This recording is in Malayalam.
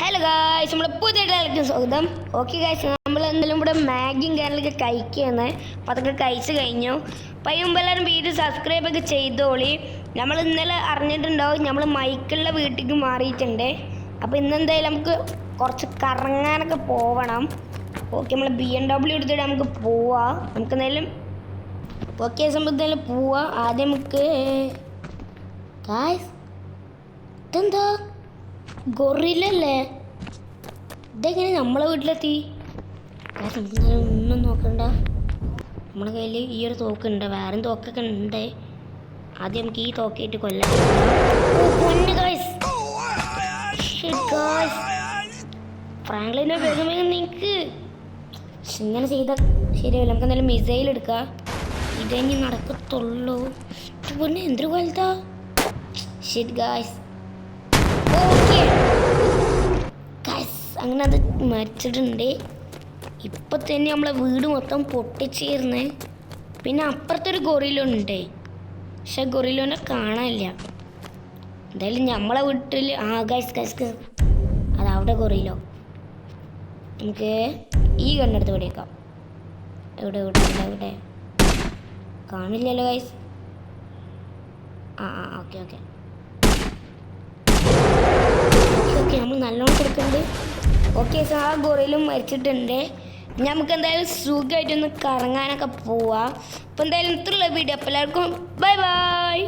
ഹലോ ഗായ്സ്, നമ്മുടെ പുതിയ സ്വാഗതം. ഓക്കെ ഗായ്സ്, നമ്മൾ എന്തായാലും ഇവിടെ മാഗിയും കാര്യങ്ങളൊക്കെ കഴിക്കുകയാണ്. അപ്പോൾ അതൊക്കെ കഴിച്ച് കഴിഞ്ഞു. അപ്പോൾ അതിന് മുമ്പ് എല്ലാവരും വീഡിയോ സബ്സ്ക്രൈബൊക്കെ ചെയ്തോളി. നമ്മൾ ഇന്നലെ അറിഞ്ഞിട്ടുണ്ടാവും നമ്മൾ മൈക്കിളിൻ്റെ വീട്ടിലേക്ക് മാറിയിട്ടുണ്ട്. അപ്പോൾ ഇന്നെന്തായാലും നമുക്ക് കുറച്ച് കറങ്ങാനൊക്കെ പോവണം. ഓക്കെ, നമ്മൾ BMW എടുത്തിട്ട് നമുക്ക് പോവാം. നമുക്ക് എന്തായാലും ഓക്കെ സംബന്ധിച്ചാലും പോവാം. ആദ്യം നമുക്ക് ഗായ്സ് ഇതെന്താ ഗൊറില്ലല്ലേ? ഇതെങ്ങനെ നമ്മളെ വീട്ടിലെത്തി? ഒന്നും നോക്കണ്ട, നമ്മുടെ കയ്യിൽ ഈ ഒരു തോക്കുണ്ട്, വേറെ തോക്കൊക്കെ ഉണ്ട്. ആദ്യം നമുക്ക് ഈ തോക്കായിട്ട് കൊല്ലാം. ഫ്രാങ്ക്ലിനെ വേഗം നിനക്ക് ഇങ്ങനെ ചെയ്താൽ ശരിയാവില്ല. നമുക്ക് എന്തായാലും മിസൈൽ എടുക്കാം. ഇതന്നെ നടക്കത്തുള്ളൂ. പിന്നെ എന്തൊരു വലുതാ. Shit guys. അങ്ങനെ അത് മരിച്ചിട്ടുണ്ട്. ഇപ്പം തന്നെ നമ്മളെ വീട് മൊത്തം പൊട്ടിച്ചേർന്ന്. പിന്നെ അപ്പുറത്തൊരു ഗൊറില്ലുണ്ട്, പക്ഷെ ഗൊറില്ലോനെ കാണാനില്ല. എന്തായാലും നമ്മളെ വീട്ടിൽ ഗൈസ് അതവിടെ ഗൊറില്ലോ. നമുക്ക് ഈ കണ്ണെടുത്ത് പിടിയേക്കാം. എവിടെ എവിടെ എവിടെ കാണില്ലല്ലോ ഗൈസ്. ഓക്കെ ഓക്കെ ഓക്കെ നമ്മൾ നല്ലോണം കൊടുക്കുന്നുണ്ട്. ഓക്കെ, ആ ഗൊറിലും മരിച്ചിട്ടുണ്ട്. നമുക്ക് എന്തായാലും സുഖമായിട്ടൊന്ന് കറങ്ങാനൊക്കെ പോവാം. അപ്പോൾ എന്തായാലും ഇത്രയുള്ള വീഡിയോ. അപ്പോൾ എല്ലാവർക്കും ബൈ ബൈ.